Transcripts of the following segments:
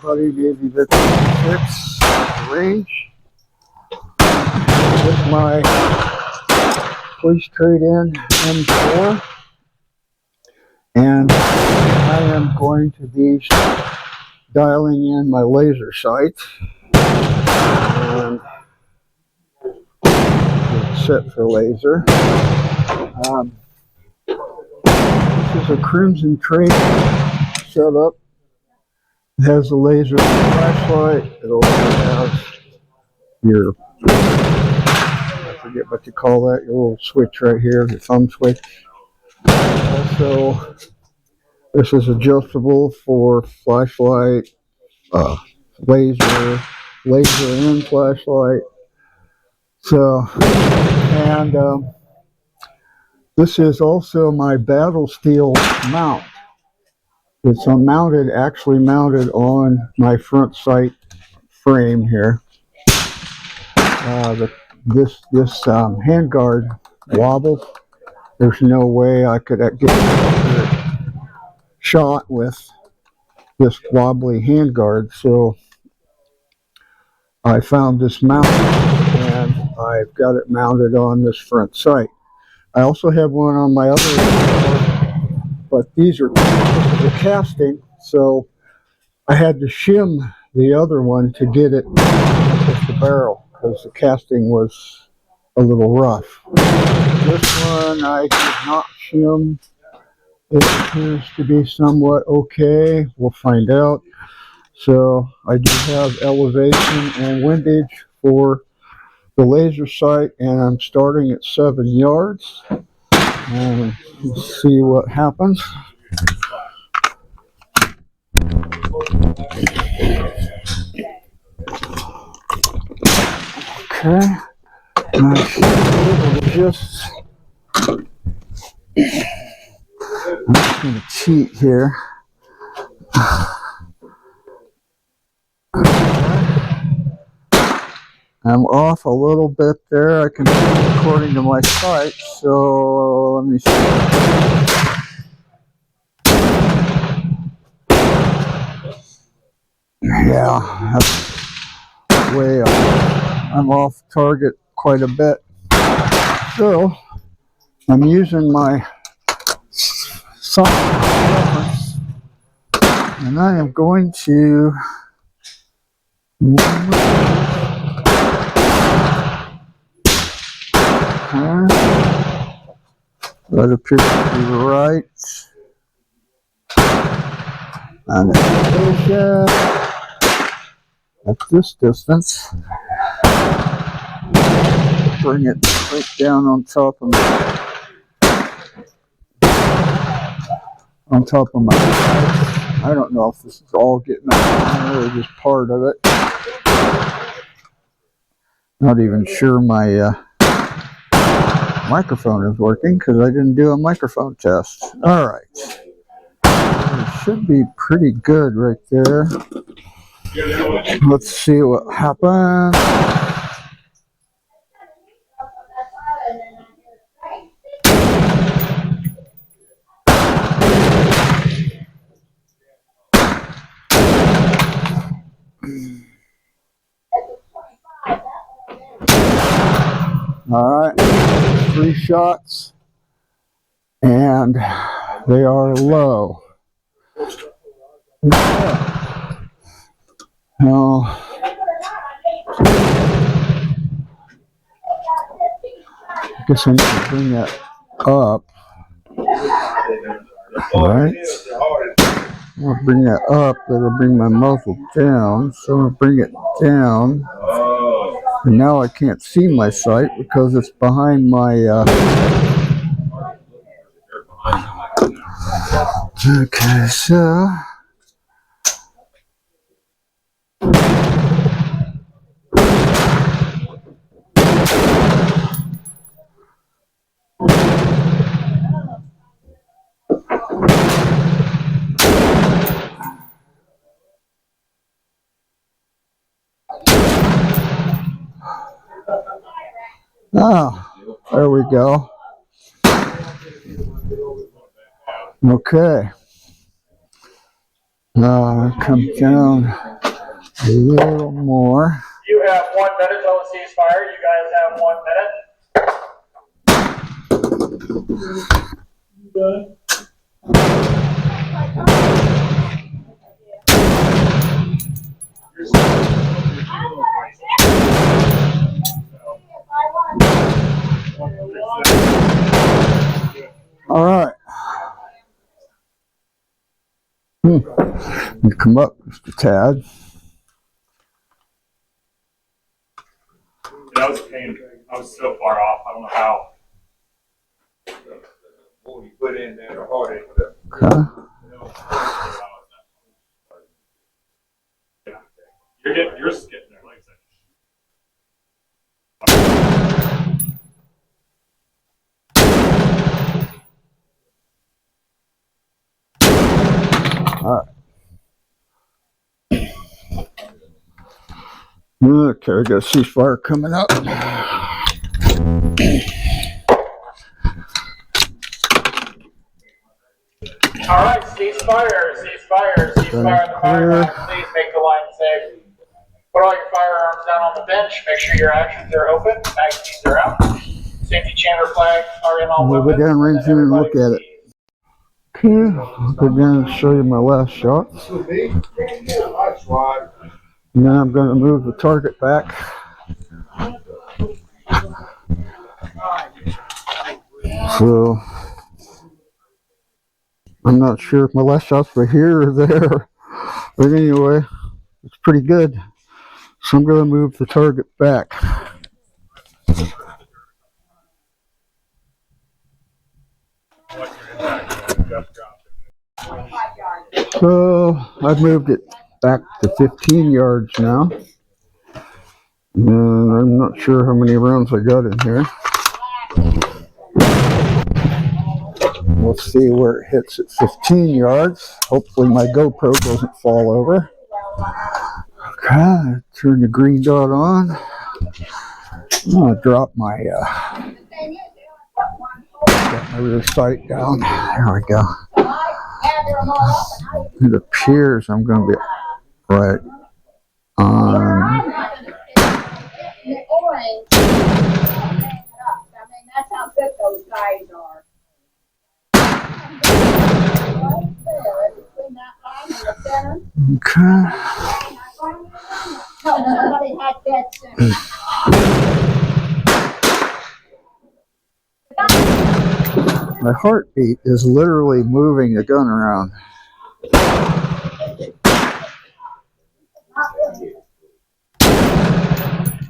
Everybody gave me the 6 range with my police trade-in M4, and I am going to be dialing in my laser sight and get set for laser. This is a Crimson Trade setup. It has a laser flashlight. It also has your, I forget what you call that, your little switch right here, the thumb switch. Also, this is adjustable for flashlight, laser and flashlight. So, and this is also my battle steel mount. It's actually mounted on my front sight frame here. This handguard wobbles. There's no way I could get a shot with this wobbly handguard, so I found this mount and I've got it mounted on this front sight. I also have one on my other handguard, but this is a casting, so I had to shim the other one to get it with the barrel because the casting was a little rough. This one I did not shim. It appears to be somewhat okay. We'll find out. So I do have elevation and windage for the laser sight, and I'm starting at 7 yards. And let's see what happens. Okay. And I should be able to just, I'm just going to cheat here. I'm off a little bit there. I can see according to my sight, so let me see. Yeah, that's way off. I'm off target quite a bit. So I'm using my sight reference, and I am going to that appears to be right. And elevation at this distance. Bring it right down on top of my sight. I don't know if this is all getting on or just part of it. Not even sure my microphone is working because I didn't do a microphone test. All right. It should be pretty good right there. Let's see what happens. All right, 3 shots, and they are low. Now, I guess I need to bring that up. Alright. I'm going to bring that up. That'll bring my muzzle down. So I'm going to bring it down. And now I can't see my sight because it's behind my... Okay, so... Ah, there we go. Okay. Come down a little more. You have 1 minute till the ceasefire. You guys have 1 minute. All right. You come up just a tad. That was a pain. I was so far off. I don't know how. What you put in there, the harder. Okay. You're just getting there, like All right. Okay, we got a ceasefire coming up. All right, ceasefire in the firefight. Please make the line safe. Put all your firearms down on the bench. Make sure your actions are open. Magazines are out. Safety chamber flag are in all We'll weapons. go down, range in, and look at it. Okay, I'll go down and show you my last shot. And then I'm going to move the target back. So, I'm not sure if my last shots were here or there. But anyway, it's pretty good. So I'm going to move the target back. So I've moved it back to 15 yards now. And I'm not sure how many rounds I got in here. We'll see where it hits at 15 yards. Hopefully my GoPro doesn't fall over. Okay, turn the green dot on. I'm going to drop my, get my rear sight down. There we go. It appears I'm going to be right on. That's how good those guys are. Okay. Somebody had that soon. My heartbeat is literally moving the gun around.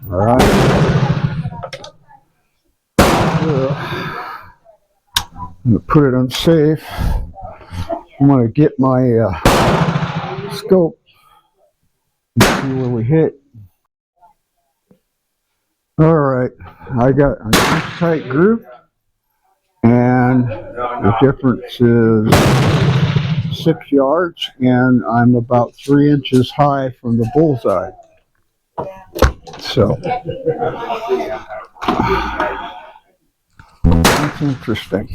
All right. I'm going to put it on safe. I'm going to get my scope and see where we hit. All right. I got a nice tight group, and the difference is 6 yards, and I'm about 3 inches high from the bullseye. So that's interesting.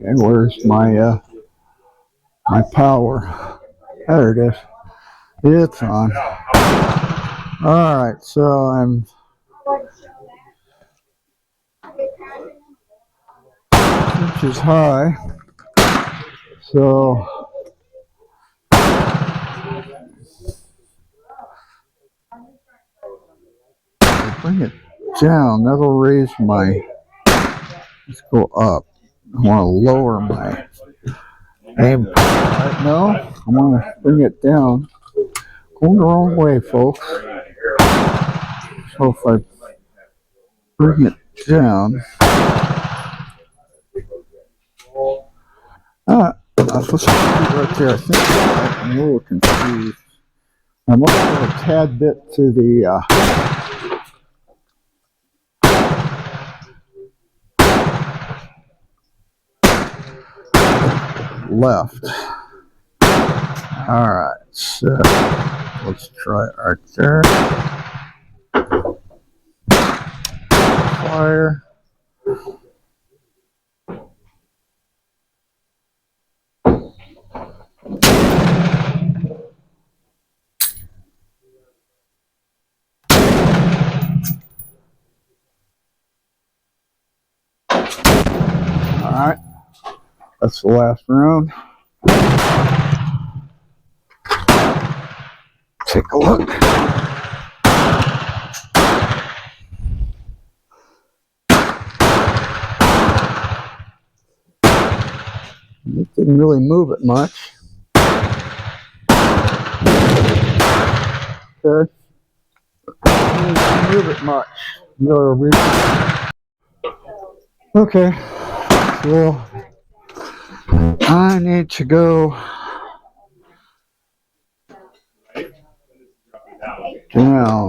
Okay, where's my my power? There it is. It's on. All right, so I'm inches high. So bring it down. That'll raise my. Let's go up. I want to lower my aim. Right, no, I want to bring it down. Going the wrong way, folks. So if I bring it down. That's what's right there. I think I'm a little confused. I'm also a tad bit to the left. Alright, so let's try it right there. Fire. Alright, that's the last round. Take a look. It didn't really move it much. Okay. Didn't move it much. Okay. So I need to go down.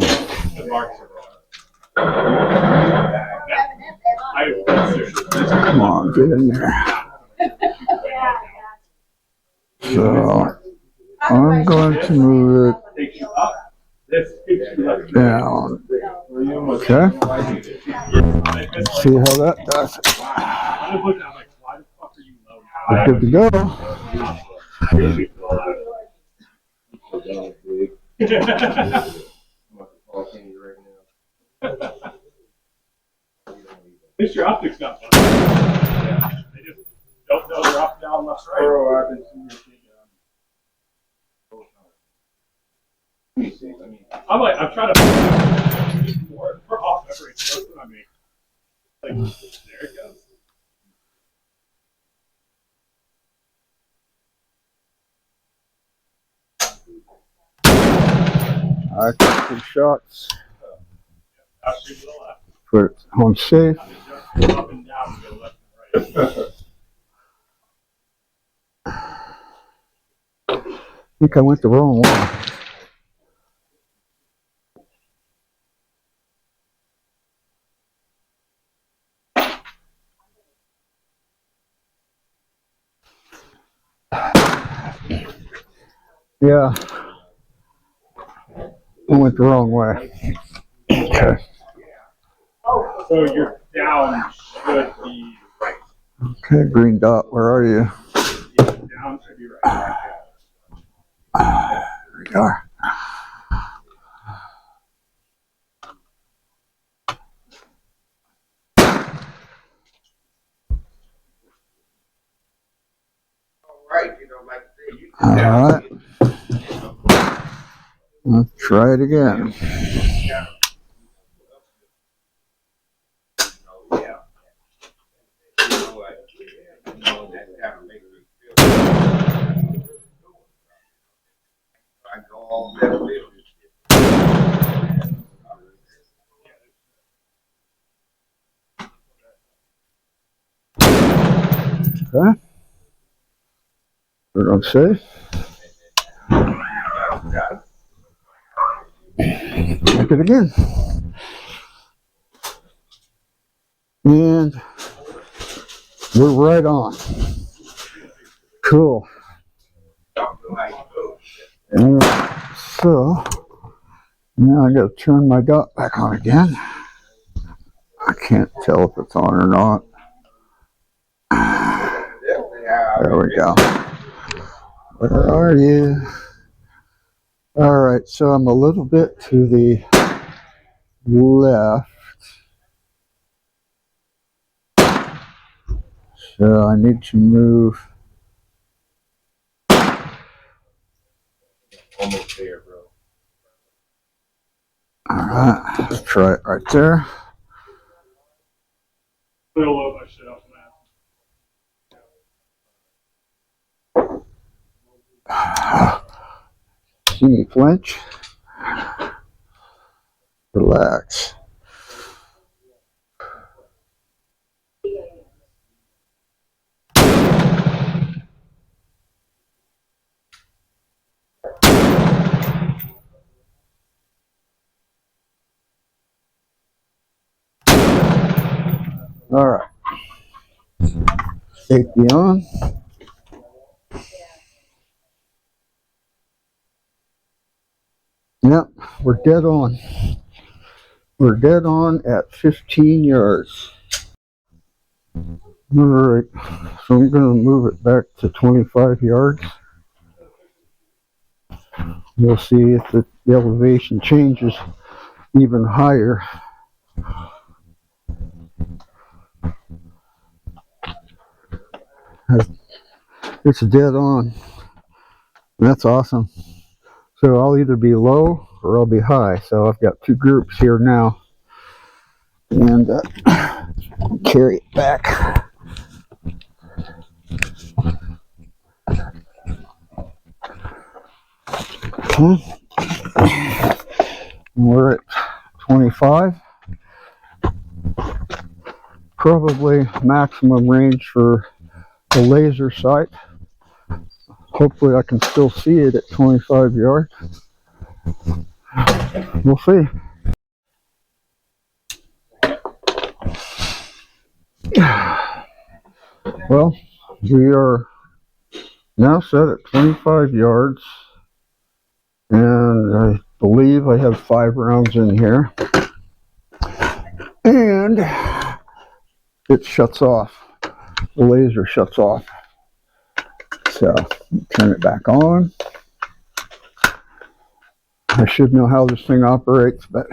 Come on, get in there. So I'm going to move it down. Okay. See how that does. We're good to go. At least your optics not fun. Yeah. They just don't know they're up, down, left, right. I'm trying to we're off memory. That's what I mean. Like, there it goes. I took 2 shots. I'll shoot to the left. Put it on safe. Up and down, go left and right. I think I went the wrong way. Yeah, I went the wrong way. Okay. So your down should be right. Okay, green dot, where are you? Yeah, down should be right. There we are. All right. Let's try it again. Okay. Put it on safe. Check it again. And we're right on. Cool. And so now I got to turn my dot back on again. I can't tell if it's on or not. There we go. Where are you? All right, so I'm a little bit to the left. So I need to move. Almost there, bro. Alright, let's try it right there. I'll load my shit up, man. See me flinch? Relax. Alright. Safety on. Yep, we're dead on. We're dead on at 15 yards. Alright, so I'm going to move it back to 25 yards. We'll see if the elevation changes even higher. It's dead on. That's awesome. So I'll either be low or I'll be high. So I've got two groups here now. And carry it back. Okay. We're at 25. Probably maximum range for the laser sight. Hopefully I can still see it at 25 yards. We'll see. Well, we are now set at 25 yards, and I believe I have 5 rounds in here, and it shuts off. The laser shuts off. So turn it back on. I should know how this thing operates, but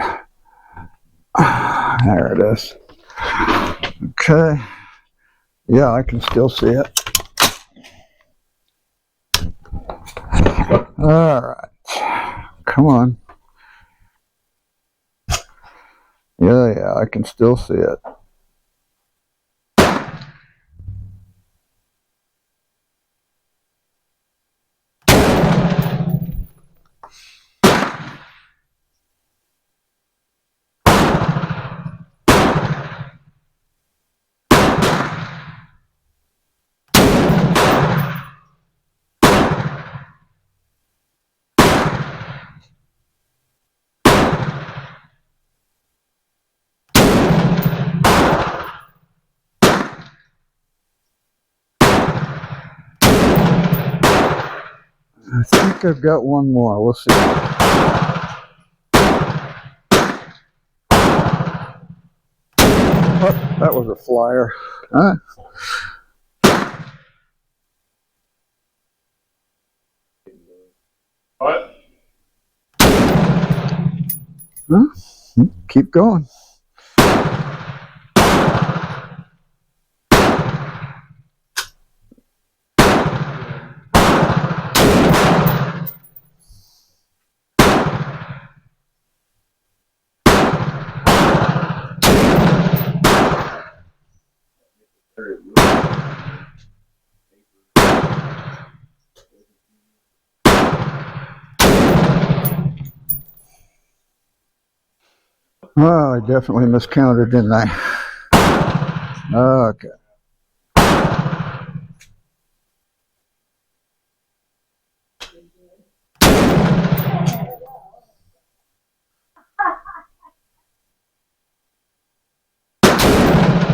there it is. Okay. Yeah, I can still see it. All right. Come on. Yeah, I can still see it. I think I've got one more. We'll see. Oh, that was a flyer. Huh? What? Huh? Keep going. Oh, I definitely miscounted, didn't I? Okay.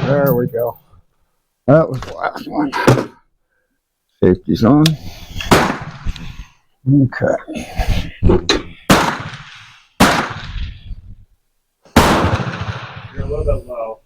There we go. That was the last one. Safety's on. Okay. You're a little bit low.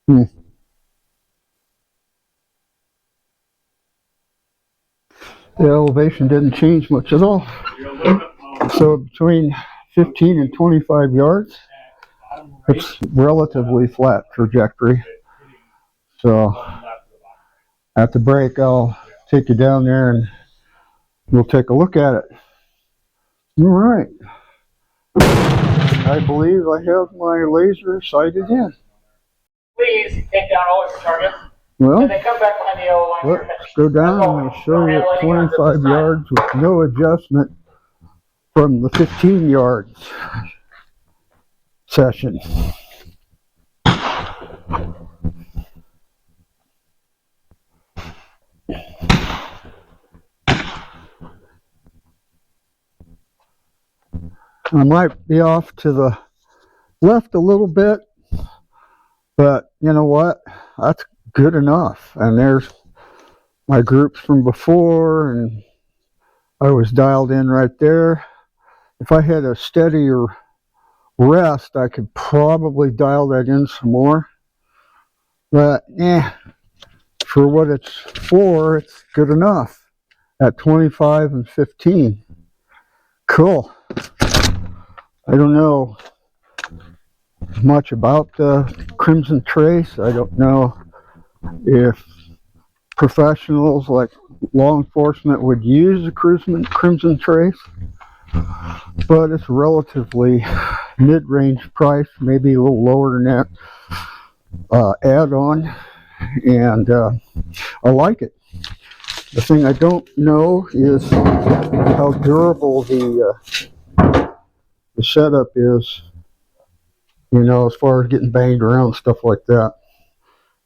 The elevation didn't change much at all. You're a little bit low. So between 15 and 25 yards, it's relatively flat trajectory. So at the break, I'll take you down there and we'll take a look at it. All right. I believe I have my laser sighted in. Please take down all of your targets. Well, And then come back behind the yellow line. when you're let's finished. go down That's and all. I'll show you Don't at handle any guns at 25 this time. yards with no adjustment from the 15 yards session. I might be off to the left a little bit, but you know what? That's good enough. And there's my groups from before, and I was dialed in right there. If I had a steadier rest, I could probably dial that in some more. But for what it's for, it's good enough at 25 and 15. Cool. I don't know much about the Crimson Trace. I don't know if professionals like law enforcement would use a Crimson Trace, but it's relatively mid-range price, maybe a little lower than that add-on, and I like it. The thing I don't know is how durable the setup is, you know, as far as getting banged around and stuff like that.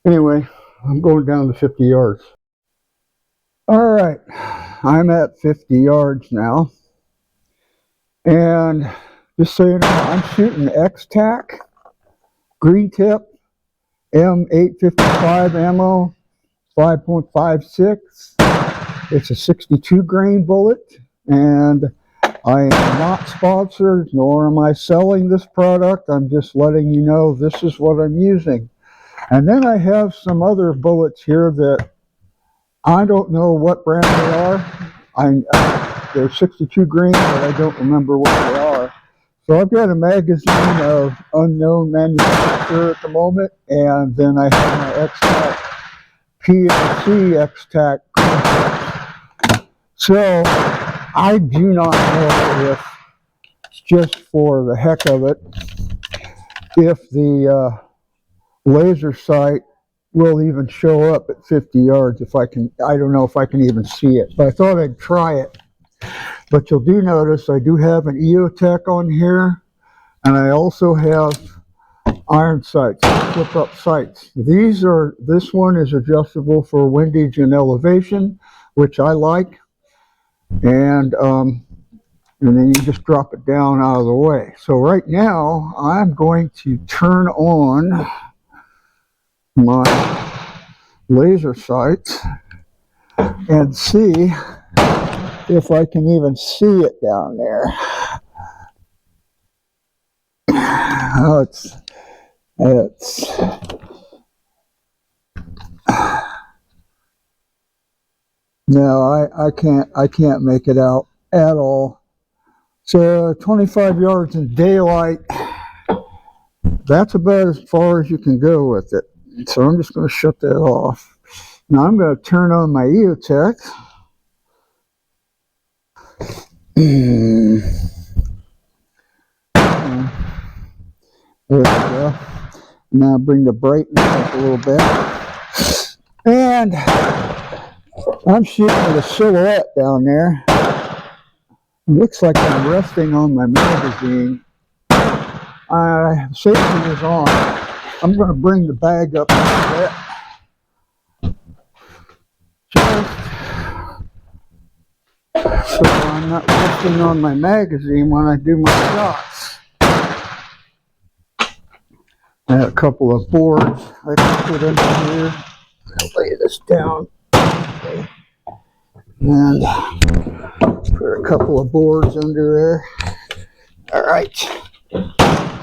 Anyway, I'm going down to 50 yards. All right, I'm at 50 yards now, and just so you know, I'm shooting X-Tac green tip M855 ammo, 5.56. It's a 62 grain bullet, and I am not sponsored, nor am I selling this product. I'm just letting you know this is what I'm using. And then I have some other bullets here that I don't know what brand they are. They're 62 grain, but I don't remember what they are. So I've got a magazine of unknown manufacturer at the moment, and then I have my X-Tac PLC X-Tac. So I do not know if, just for the heck of it, if the laser sight will even show up at 50 yards. If I can, I don't know if I can even see it, but I thought I'd try it. But you'll do notice I do have an EOTech on here, and I also have iron sights, flip up sights. This one is adjustable for windage and elevation, which I like. And then you just drop it down out of the way. So right now, I'm going to turn on my laser sights and see if I can even see it down there. Oh, no, I can't make it out at all. So 25 yards in daylight, that's about as far as you can go with it. So I'm just going to shut that off. Now I'm going to turn on my EOTech. There we go. Now bring the brightness up a little bit. And I'm shooting at a silhouette down there. It looks like I'm resting on my magazine. Safety is on. I'm going to bring the bag up a bit. Just so I'm not resting on my magazine when I do my shots. I have a couple of boards I can put under here. I'll lay this down. Okay. And put a couple of boards under there. All right.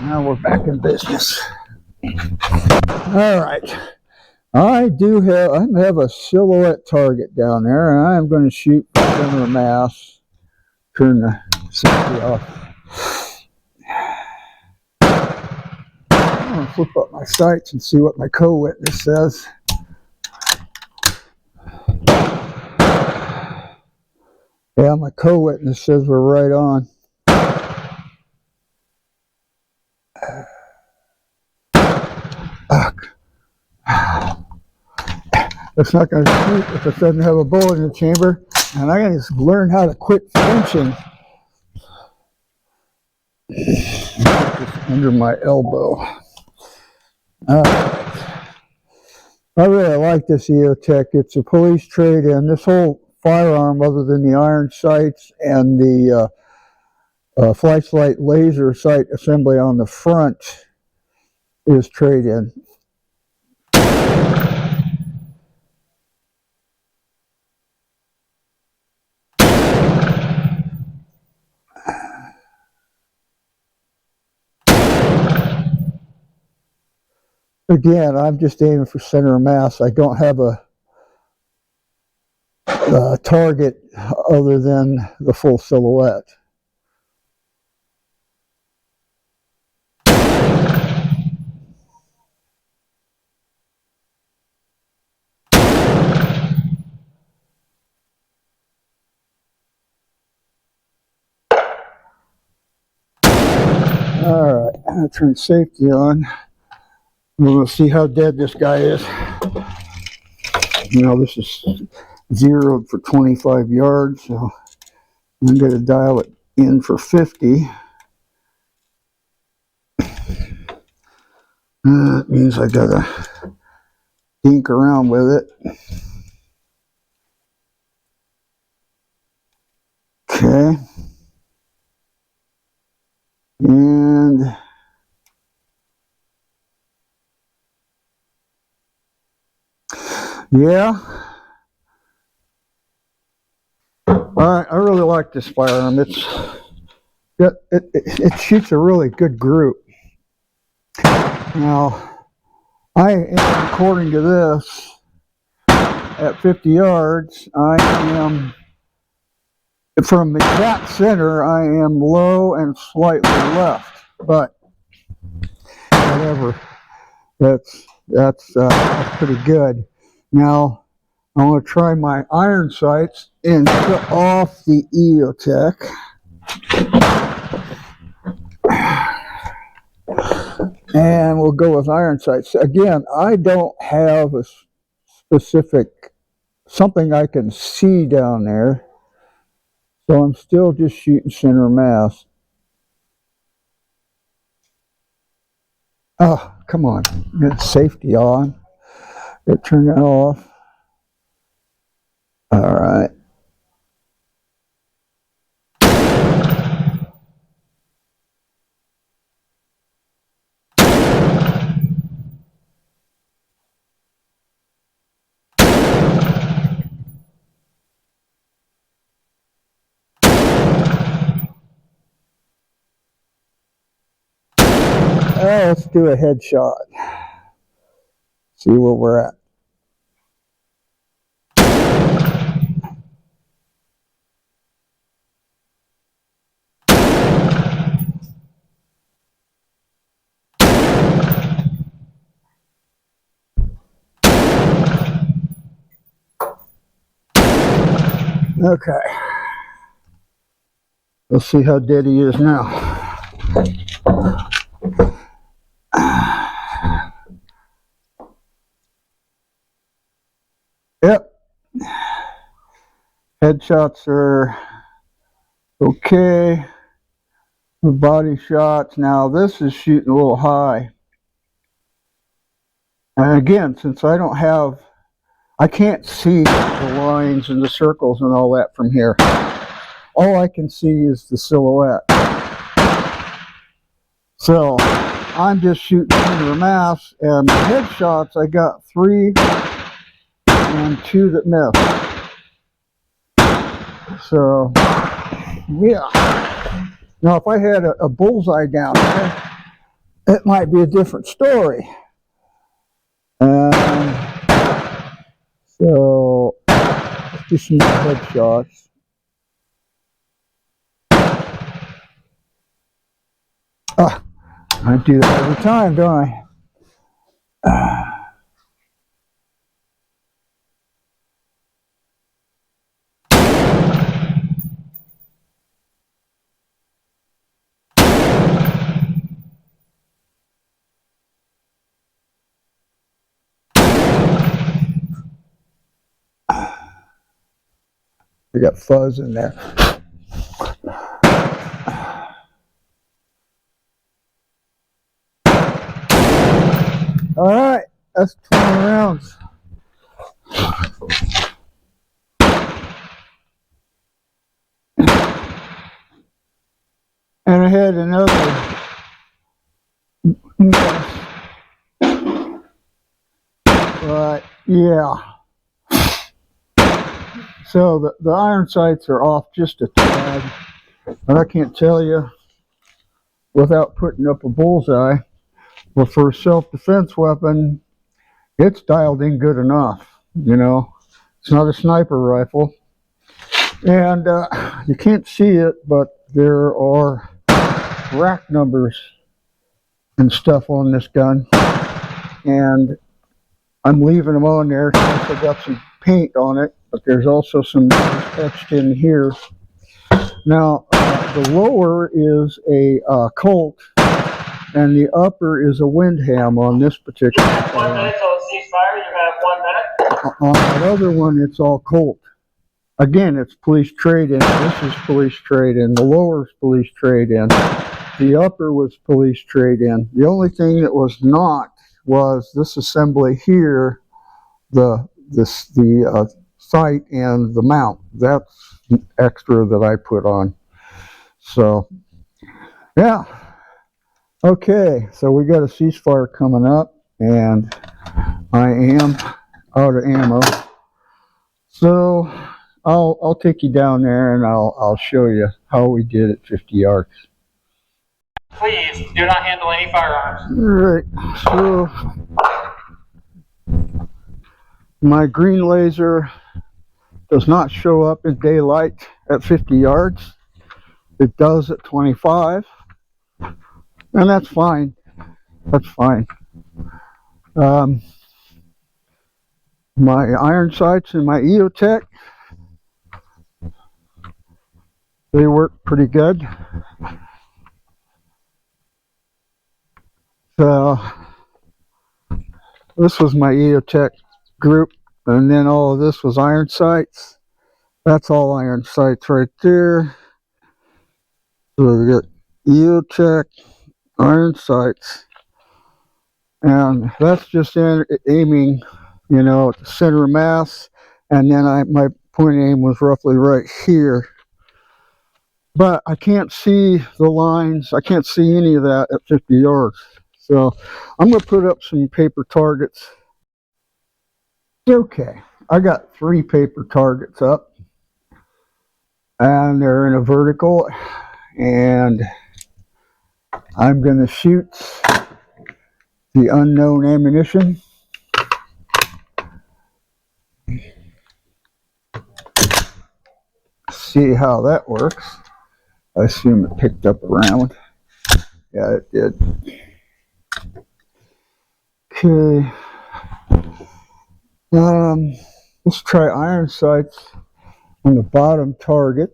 Now we're back in business. All right. I have a silhouette target down there, and I am going to shoot for center of mass. Turn the safety off. I'm going to flip up my sights and see what my co-witness says. Yeah, my co-witness says we're right on. It's not going to shoot if it doesn't have a bullet in the chamber, and I got to learn how to quit flinching. Just under my elbow. I really like this EOTech. It's a police trade-in. This whole firearm, other than the iron sights and the flashlight laser sight assembly on the front, is trade-in. Again, I'm just aiming for center of mass. I don't have a target other than the full silhouette. All right, I'm going to turn safety on. We're going to see how dead this guy is. You know, this is zeroed for 25 yards, so I'm going to dial it in for 50. That means I got to dink around with it. Okay. And yeah. I really like this firearm. It shoots a really good group. Now, I am, according to this, at 50 yards, I am, from the exact center, I am low and slightly left. But whatever, that's pretty good. Now, I want to try my iron sights and shut off the EOTech. And we'll go with iron sights. Again, I don't have a specific, something I can see down there. So I'm still just shooting center mass. Oh, come on. Get safety on. Turn that off. All right. Let's do a headshot. See where we're at. Okay. Let's see how dead he is now. Yep. Headshots are okay. The body shots. Now this is shooting a little high. And again, since I can't see the lines and the circles and all that from here. All I can see is the silhouette. So I'm just shooting center mass, and the headshots, I got 3 and 2 that missed. So yeah. Now if I had a bullseye down there, it might be a different story. So let's do some headshots. I do that every time, don't I? We got fuzz in there. All right, that's 20 rounds. And I had another mess. But yeah. So the iron sights are off just a tad. But I can't tell you without putting up a bullseye. Well, for a self-defense weapon, it's dialed in good enough. You know, it's not a sniper rifle. And you can't see it, but there are rack numbers and stuff on this gun. And I'm leaving them on there. I also got some paint on it, but there's also some etched in here. Now, the lower is a Colt, and the upper is a Windham on this particular You have 1 minute till it ceasefire. You have 1 minute. On that other one, it's all Colt. Again, it's police trade-in. This is police trade-in. The lower is police trade-in. The upper was police trade-in. The only thing that was not was this assembly here, the sight and the mount. That's extra that I put on. So, yeah. Okay, so we got a ceasefire coming up, and I am out of ammo. So I'll take you down there and I'll show you how we did at 50 yards. Please do not handle any firearms. Alright, so my green laser does not show up in daylight at 50 yards. It does at 25. And that's fine. That's fine. My iron sights and my EOTech, they work pretty good. So this was my EOTech group, and then all of this was iron sights. That's all iron sights right there. So we got EOTech, iron sights, and that's just aiming, you know, at the center of mass, and then my point aim was roughly right here. But I can't see the lines. I can't see any of that at 50 yards. So I'm going to put up some paper targets. Okay, I got 3 paper targets up, and they're in a vertical, and I'm going to shoot the unknown ammunition. See how that works. I assume it picked up a round. Yeah, it did. Okay. Let's try iron sights on the bottom target.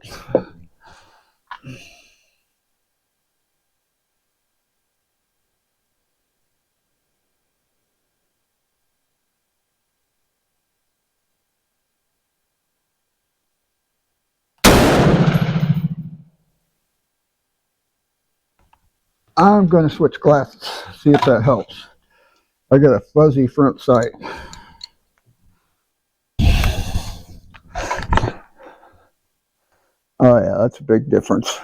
I'm going to switch glasses, see if that helps. I got a fuzzy front sight. Oh yeah, that's a big difference.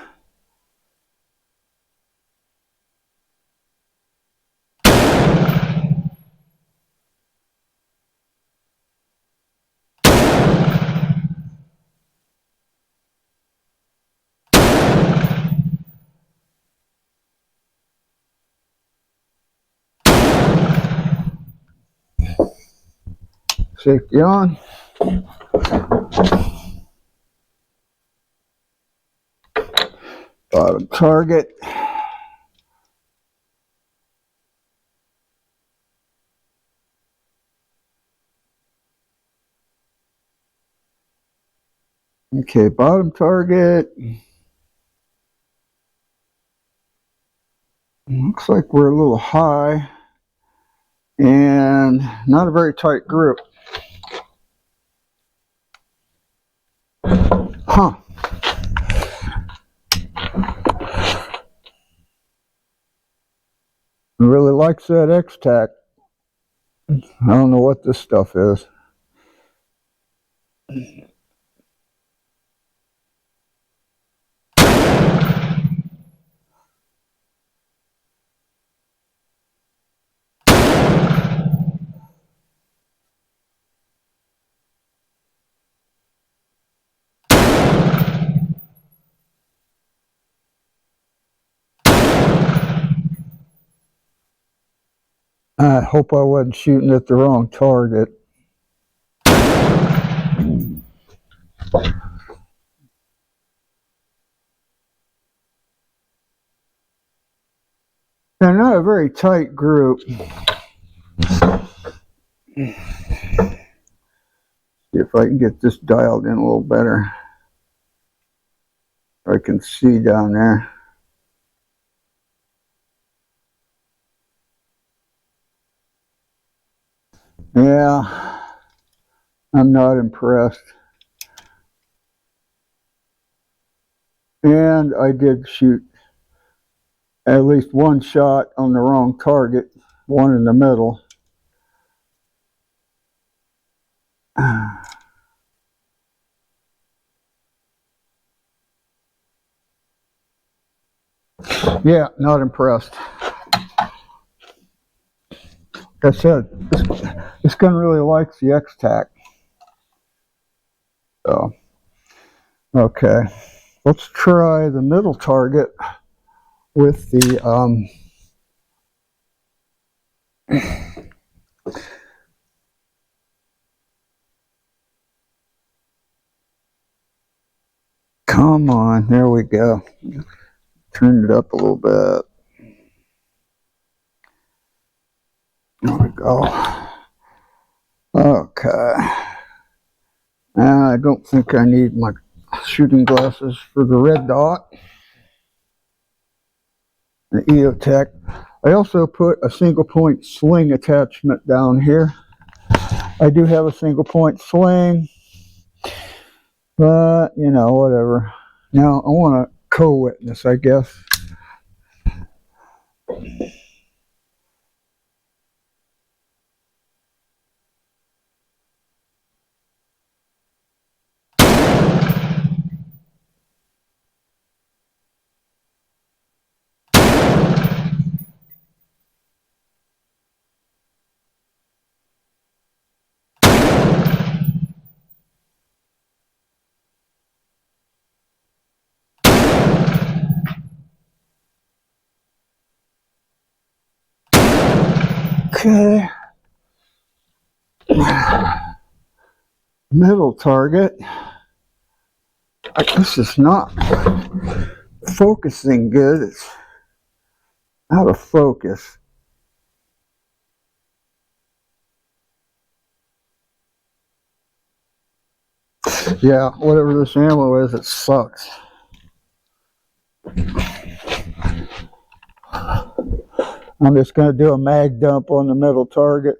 Safety on. Bottom target. Okay, bottom target. Looks like we're a little high and not a very tight group. Huh. Really likes that X-Tac. I don't know what this stuff is. I hope I wasn't shooting at the wrong target. They're not a very tight group. See if I can get this dialed in a little better. I can see down there. Yeah, I'm not impressed. And I did shoot at least one shot on the wrong target, one in the middle. Yeah, not impressed. Like I said, this gun really likes the X-Tac. So, okay, let's try the middle target with the come on, there we go. Turn it up a little bit. There we go. Okay. I don't think I need my shooting glasses for the red dot. The EOTech. I also put a single point sling attachment down here. I do have a single point sling, but you know, whatever. Now I want to co-witness, I guess. Okay. Middle target. This is not focusing good. It's out of focus. Yeah, whatever this ammo is, it sucks. I'm just going to do a mag dump on the middle target.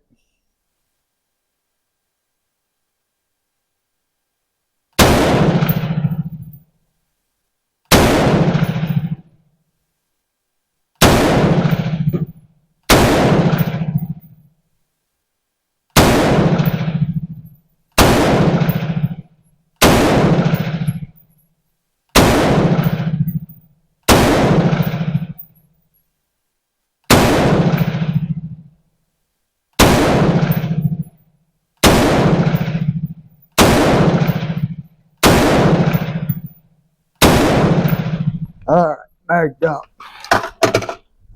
All right, mag dump.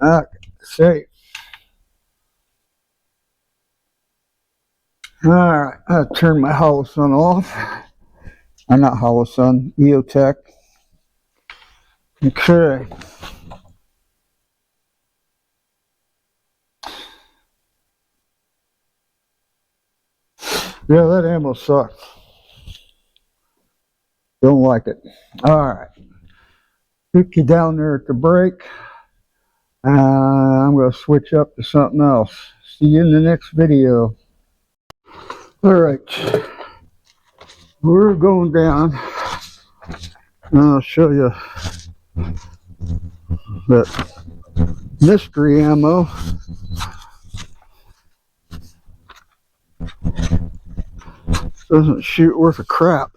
Okay, safe. Alright, I turn my hollow sun off. Not hollow sun, EOTech. Okay. Yeah, that ammo sucks. Don't like it. Alright. Pick you down there at the break. I'm going to switch up to something else. See you in the next video. Alright. We're going down. I'll show you that mystery ammo. Doesn't shoot worth a crap.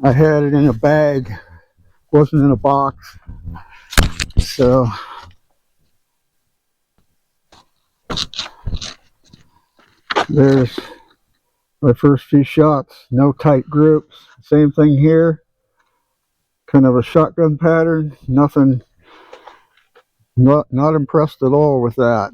I had it in a bag, wasn't in a box. So there's my first few shots. No tight groups. Same thing here. Kind of a shotgun pattern. Nothing. Not impressed at all with that.